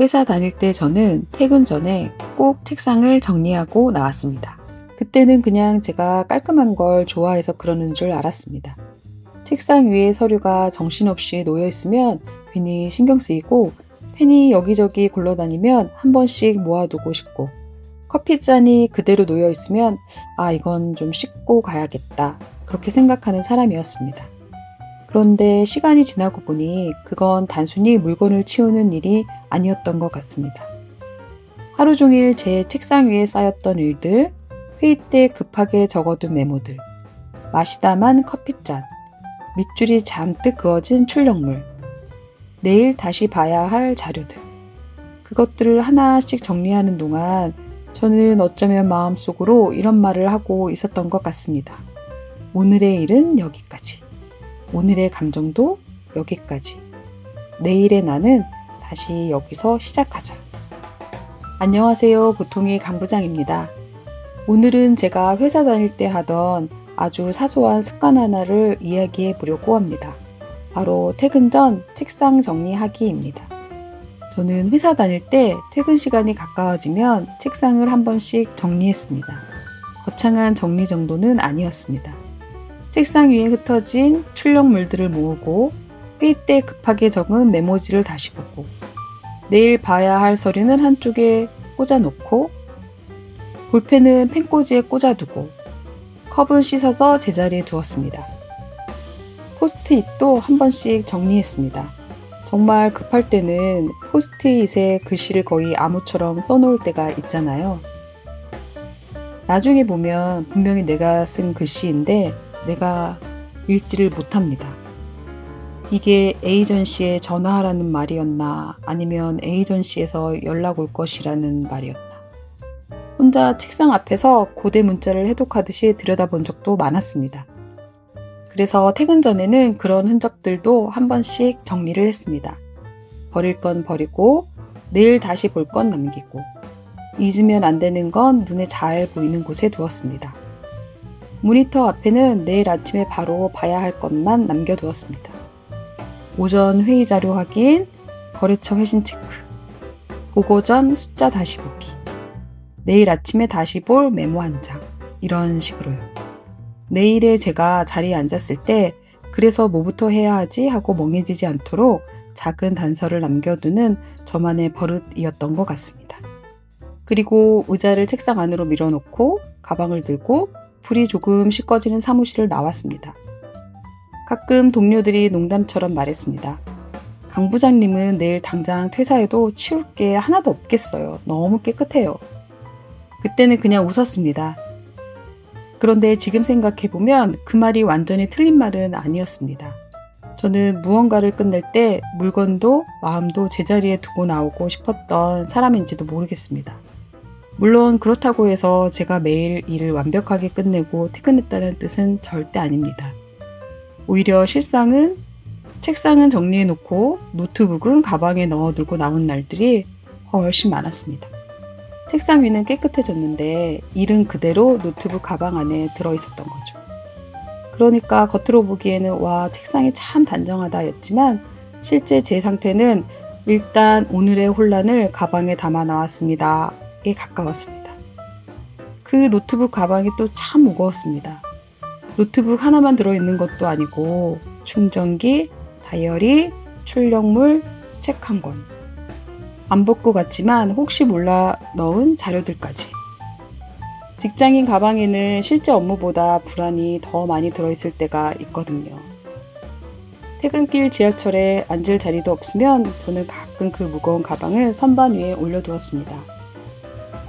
회사 다닐 때 저는 퇴근 전에 꼭 책상을 정리하고 나왔습니다. 그때는 그냥 제가 깔끔한 걸 좋아해서 그러는 줄 알았습니다. 책상 위에 서류가 정신없이 놓여 있으면 괜히 신경 쓰이고, 펜이 여기저기 굴러다니면 한 번씩 모아두고 싶고, 커피잔이 그대로 놓여 있으면 이건 좀 씻고 가야겠다, 그렇게 생각하는 사람이었습니다. 그런데 시간이 지나고 보니 그건 단순히 물건을 치우는 일이 아니었던 것 같습니다. 하루 종일 제 책상 위에 쌓였던 일들, 회의 때 급하게 적어둔 메모들, 마시다만 커피잔, 밑줄이 잔뜩 그어진 출력물, 내일 다시 봐야 할 자료들. 그것들을 하나씩 정리하는 동안 저는 어쩌면 마음속으로 이런 말을 하고 있었던 것 같습니다. 오늘의 일은 여기까지. 오늘의 감정도 여기까지. 내일의 나는 다시 여기서 시작하자. 안녕하세요. 보통의 강부장입니다. 오늘은 제가 회사 다닐 때 하던 아주 사소한 습관 하나를 이야기해 보려고 합니다. 바로 퇴근 전 책상 정리하기입니다. 저는 회사 다닐 때 퇴근 시간이 가까워지면 책상을 한 번씩 정리했습니다. 거창한 정리 정도는 아니었습니다. 책상 위에 흩어진 출력물들을 모으고, 회의 때 급하게 적은 메모지를 다시 보고, 내일 봐야 할 서류는 한쪽에 꽂아놓고, 볼펜은 펜꽂이에 꽂아두고, 컵은 씻어서 제자리에 두었습니다. 포스트잇도 한 번씩 정리했습니다. 정말 급할 때는 포스트잇에 글씨를 거의 암호처럼 써놓을 때가 있잖아요. 나중에 보면 분명히 내가 쓴 글씨인데 내가 읽지를 못합니다. 이게 에이전시에 전화하라는 말이었나, 아니면 에이전시에서 연락 올 것이라는 말이었나. 혼자 책상 앞에서 고대 문자를 해독하듯이 들여다본 적도 많았습니다. 그래서 퇴근 전에는 그런 흔적들도 한 번씩 정리를 했습니다. 버릴 건 버리고, 내일 다시 볼 건 남기고, 잊으면 안 되는 건 눈에 잘 보이는 곳에 두었습니다. 모니터 앞에는 내일 아침에 바로 봐야 할 것만 남겨두었습니다. 오전 회의 자료 확인, 거래처 회신 체크, 보고 전 숫자 다시 보기, 내일 아침에 다시 볼 메모 한 장, 이런 식으로요. 내일에 제가 자리에 앉았을 때 그래서 뭐부터 해야 하지 하고 멍해지지 않도록 작은 단서를 남겨두는 저만의 버릇이었던 것 같습니다. 그리고 의자를 책상 안으로 밀어놓고 가방을 들고 불이 조금씩 꺼지는 사무실을 나왔습니다. 가끔 동료들이 농담처럼 말했습니다. 강 부장님은 내일 당장 퇴사해도 치울 게 하나도 없겠어요. 너무 깨끗해요. 그때는 그냥 웃었습니다. 그런데 지금 생각해보면 그 말이 완전히 틀린 말은 아니었습니다. 저는 무언가를 끝낼 때 물건도 마음도 제자리에 두고 나오고 싶었던 사람인지도 모르겠습니다. 물론 그렇다고 해서 제가 매일 일을 완벽하게 끝내고 퇴근했다는 뜻은 절대 아닙니다. 오히려 실상은 책상은 정리해놓고 노트북은 가방에 넣어두고 나온 날들이 훨씬 많았습니다. 책상 위는 깨끗해졌는데 일은 그대로 노트북 가방 안에 들어있었던 거죠. 그러니까 겉으로 보기에는 와, 책상이 참 단정하다 였지만 실제 제 상태는 일단 오늘의 혼란을 가방에 담아 나왔습니다에 가까웠습니다. 그 노트북 가방이 또 참 무거웠습니다. 노트북 하나만 들어있는 것도 아니고 충전기, 다이어리, 출력물, 책 한 권. 안 볼 것 같지만 혹시 몰라 넣은 자료들까지. 직장인 가방에는 실제 업무보다 불안이 더 많이 들어있을 때가 있거든요. 퇴근길 지하철에 앉을 자리도 없으면 저는 가끔 그 무거운 가방을 선반 위에 올려두었습니다.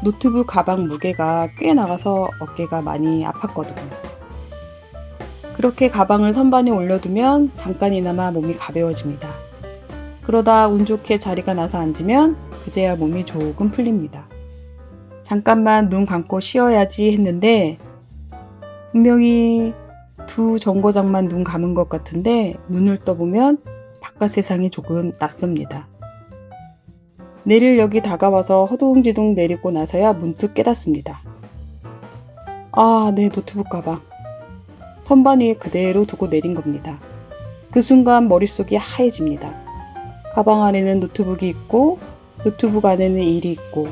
노트북 가방 무게가 꽤 나가서 어깨가 많이 아팠거든요. 그렇게 가방을 선반에 올려두면 잠깐이나마 몸이 가벼워집니다. 그러다 운 좋게 자리가 나서 앉으면 그제야 몸이 조금 풀립니다. 잠깐만 눈 감고 쉬어야지 했는데 분명히 두 정거장만 눈 감은 것 같은데 눈을 떠보면 바깥 세상이 조금 낯섭니다. 내릴역이 다가와서 허둥지둥 내리고 나서야 문득 깨닫습니다. 내 노트북 가방. 선반 위에 그대로 두고 내린 겁니다. 그 순간 머릿속이 하얘집니다. 가방 안에는 노트북이 있고 노트북 안에는 일이 있고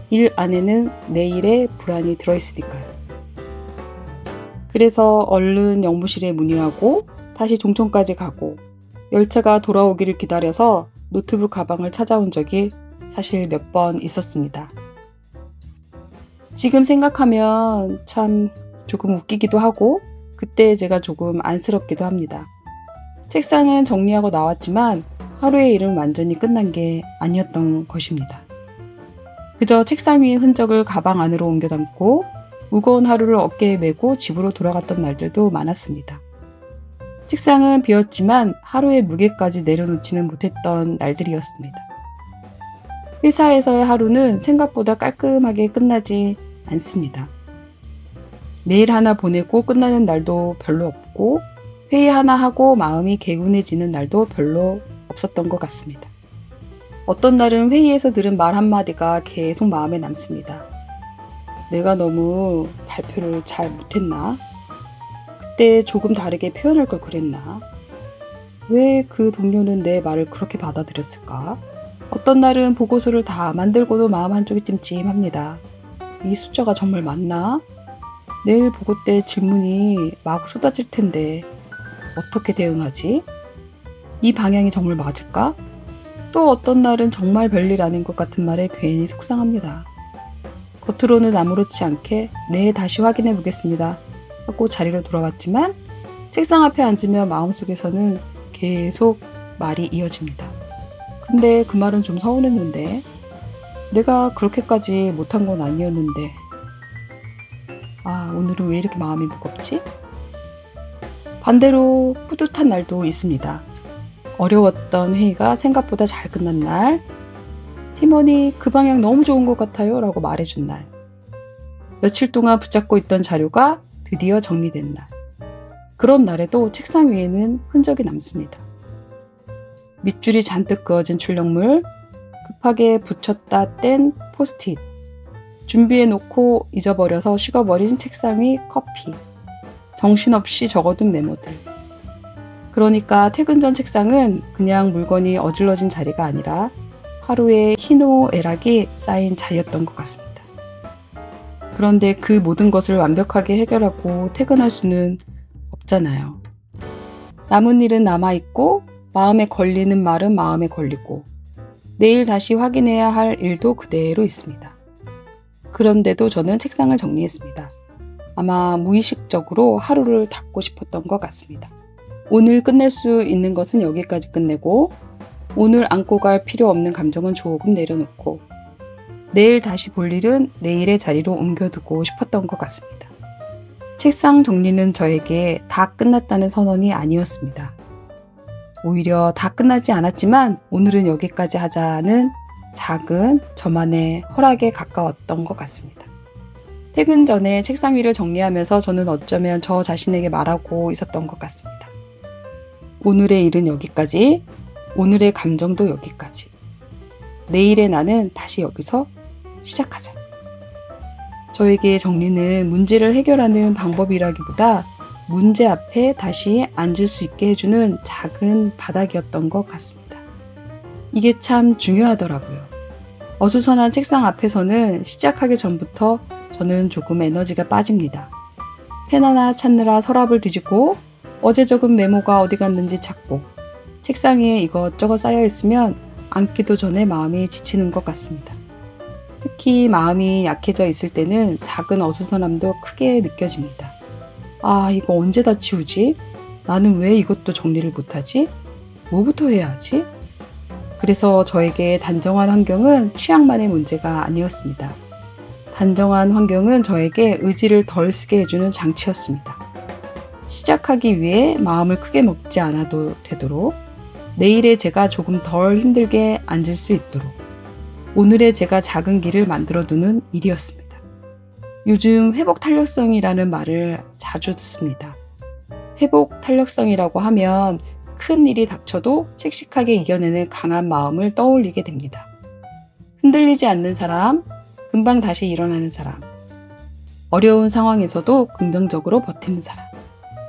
일 안에는 내일의 불안이 들어있으니까요. 그래서 얼른 영무실에 문의하고 다시 종촌까지 가고 열차가 돌아오기를 기다려서 노트북 가방을 찾아온 적이 사실 몇 번 있었습니다. 지금 생각하면 참 조금 웃기기도 하고 그때 제가 조금 안쓰럽기도 합니다. 책상은 정리하고 나왔지만 하루의 일은 완전히 끝난 게 아니었던 것입니다. 그저 책상 위의 흔적을 가방 안으로 옮겨 담고 무거운 하루를 어깨에 메고 집으로 돌아갔던 날들도 많았습니다. 책상은 비었지만 하루의 무게까지 내려놓지는 못했던 날들이었습니다. 회사에서의 하루는 생각보다 깔끔하게 끝나지 않습니다. 메일 하나 보내고 끝나는 날도 별로 없고 회의 하나 하고 마음이 개운해지는 날도 별로 없었던 것 같습니다. 어떤 날은 회의에서 들은 말 한마디가 계속 마음에 남습니다. 내가 너무 발표를 잘 못했나? 그때 조금 다르게 표현할 걸 그랬나? 왜 그 동료는 내 말을 그렇게 받아들였을까? 어떤 날은 보고서를 다 만들고도 마음 한쪽이 찜찜합니다. 이 숫자가 정말 맞나? 내일 보고 때 질문이 마구 쏟아질 텐데 어떻게 대응하지? 이 방향이 정말 맞을까? 또 어떤 날은 정말 별일 아닌 것 같은 말에 괜히 속상합니다. 겉으로는 아무렇지 않게 네, 다시 확인해 보겠습니다 하고 자리로 돌아왔지만 책상 앞에 앉으면 마음속에서는 계속 말이 이어집니다. 근데 그 말은 좀 서운했는데 내가 그렇게까지 못한 건 아니었는데 오늘은 왜 이렇게 마음이 무겁지? 반대로 뿌듯한 날도 있습니다. 어려웠던 회의가 생각보다 잘 끝난 날, 팀원이 그 방향 너무 좋은 것 같아요 라고 말해준 날, 며칠 동안 붙잡고 있던 자료가 드디어 정리된 날, 그런 날에도 책상 위에는 흔적이 남습니다. 밑줄이 잔뜩 그어진 출력물, 급하게 붙였다 뗀 포스트잇, 준비해놓고 잊어버려서 식어버린 책상 위 커피, 정신없이 적어둔 메모들. 그러니까 퇴근 전 책상은 그냥 물건이 어질러진 자리가 아니라 하루의 희노애락이 쌓인 자리였던 것 같습니다. 그런데 그 모든 것을 완벽하게 해결하고 퇴근할 수는 없잖아요. 남은 일은 남아있고 마음에 걸리는 말은 마음에 걸리고 내일 다시 확인해야 할 일도 그대로 있습니다. 그런데도 저는 책상을 정리했습니다. 아마 무의식적으로 하루를 닫고 싶었던 것 같습니다. 오늘 끝낼 수 있는 것은 여기까지 끝내고 오늘 안고 갈 필요 없는 감정은 조금 내려놓고 내일 다시 볼 일은 내일의 자리로 옮겨두고 싶었던 것 같습니다. 책상 정리는 저에게 다 끝났다는 선언이 아니었습니다. 오히려 다 끝나지 않았지만 오늘은 여기까지 하자는 작은 저만의 허락에 가까웠던 것 같습니다. 퇴근 전에 책상 위를 정리하면서 저는 어쩌면 저 자신에게 말하고 있었던 것 같습니다. 오늘의 일은 여기까지, 오늘의 감정도 여기까지. 내일의 나는 다시 여기서 시작하자. 저에게 정리는 문제를 해결하는 방법이라기보다 문제 앞에 다시 앉을 수 있게 해주는 작은 바닥이었던 것 같습니다. 이게 참 중요하더라고요. 어수선한 책상 앞에서는 시작하기 전부터 저는 조금 에너지가 빠집니다. 펜 하나 찾느라 서랍을 뒤지고 어제 적은 메모가 어디 갔는지 찾고 책상 위에 이것저것 쌓여 있으면 앉기도 전에 마음이 지치는 것 같습니다. 특히 마음이 약해져 있을 때는 작은 어수선함도 크게 느껴집니다. 이거 언제 다 치우지? 나는 왜 이것도 정리를 못하지? 뭐부터 해야 하지? 그래서 저에게 단정한 환경은 취향만의 문제가 아니었습니다. 단정한 환경은 저에게 의지를 덜 쓰게 해주는 장치였습니다. 시작하기 위해 마음을 크게 먹지 않아도 되도록, 내일의 제가 조금 덜 힘들게 앉을 수 있도록, 오늘의 제가 작은 길을 만들어두는 일이었습니다. 요즘 회복 탄력성이라는 말을 자주 듣습니다. 회복 탄력성이라고 하면 큰 일이 닥쳐도 씩씩하게 이겨내는 강한 마음을 떠올리게 됩니다. 흔들리지 않는 사람, 금방 다시 일어나는 사람, 어려운 상황에서도 긍정적으로 버티는 사람.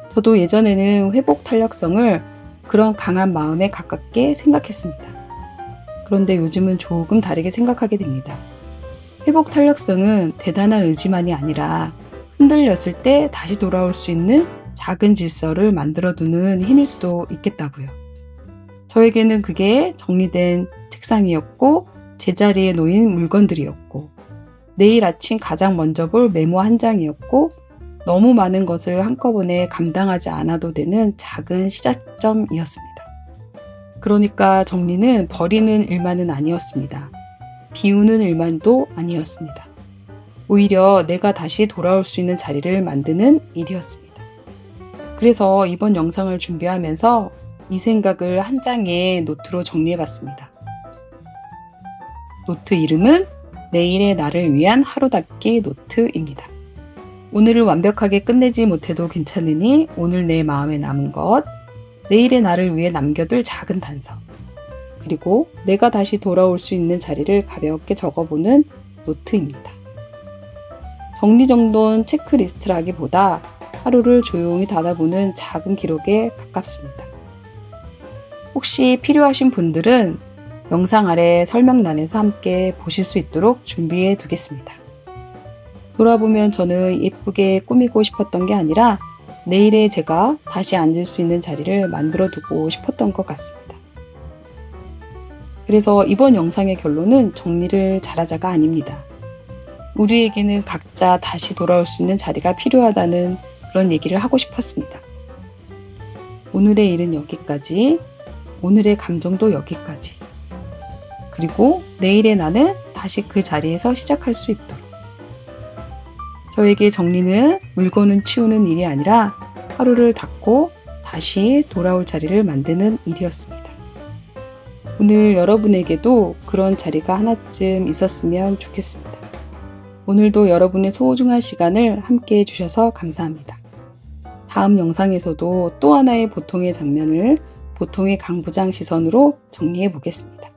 저도 예전에는 회복 탄력성을 그런 강한 마음에 가깝게 생각했습니다. 그런데 요즘은 조금 다르게 생각하게 됩니다. 회복 탄력성은 대단한 의지만이 아니라 흔들렸을 때 다시 돌아올 수 있는 작은 질서를 만들어두는 힘일 수도 있겠다고요. 저에게는 그게 정리된 책상이었고 제자리에 놓인 물건들이었고 내일 아침 가장 먼저 볼 메모 한 장이었고 너무 많은 것을 한꺼번에 감당하지 않아도 되는 작은 시작점이었습니다. 그러니까 정리는 버리는 일만은 아니었습니다. 비우는 일만도 아니었습니다. 오히려 내가 다시 돌아올 수 있는 자리를 만드는 일이었습니다. 그래서 이번 영상을 준비하면서 이 생각을 한 장의 노트로 정리해봤습니다. 노트 이름은 내일의 나를 위한 하루닫기 노트입니다. 오늘을 완벽하게 끝내지 못해도 괜찮으니 오늘 내 마음에 남은 것, 내일의 나를 위해 남겨둘 작은 단서, 그리고 내가 다시 돌아올 수 있는 자리를 가볍게 적어보는 노트입니다. 정리정돈 체크리스트라기보다 하루를 조용히 달아보는 작은 기록에 가깝습니다. 혹시 필요하신 분들은 영상 아래 설명란에서 함께 보실 수 있도록 준비해 두겠습니다. 돌아보면 저는 예쁘게 꾸미고 싶었던 게 아니라 내일의 제가 다시 앉을 수 있는 자리를 만들어 두고 싶었던 것 같습니다. 그래서 이번 영상의 결론은 정리를 잘하자가 아닙니다. 우리에게는 각자 다시 돌아올 수 있는 자리가 필요하다는 그런 얘기를 하고 싶었습니다. 오늘의 일은 여기까지, 오늘의 감정도 여기까지, 그리고 내일의 나는 다시 그 자리에서 시작할 수 있도록. 저에게 정리는 물건을 치우는 일이 아니라 하루를 닫고 다시 돌아올 자리를 만드는 일이었습니다. 오늘 여러분에게도 그런 자리가 하나쯤 있었으면 좋겠습니다. 오늘도 여러분의 소중한 시간을 함께 해주셔서 감사합니다. 다음 영상에서도 또 하나의 보통의 장면을 보통의 강부장 시선으로 정리해 보겠습니다.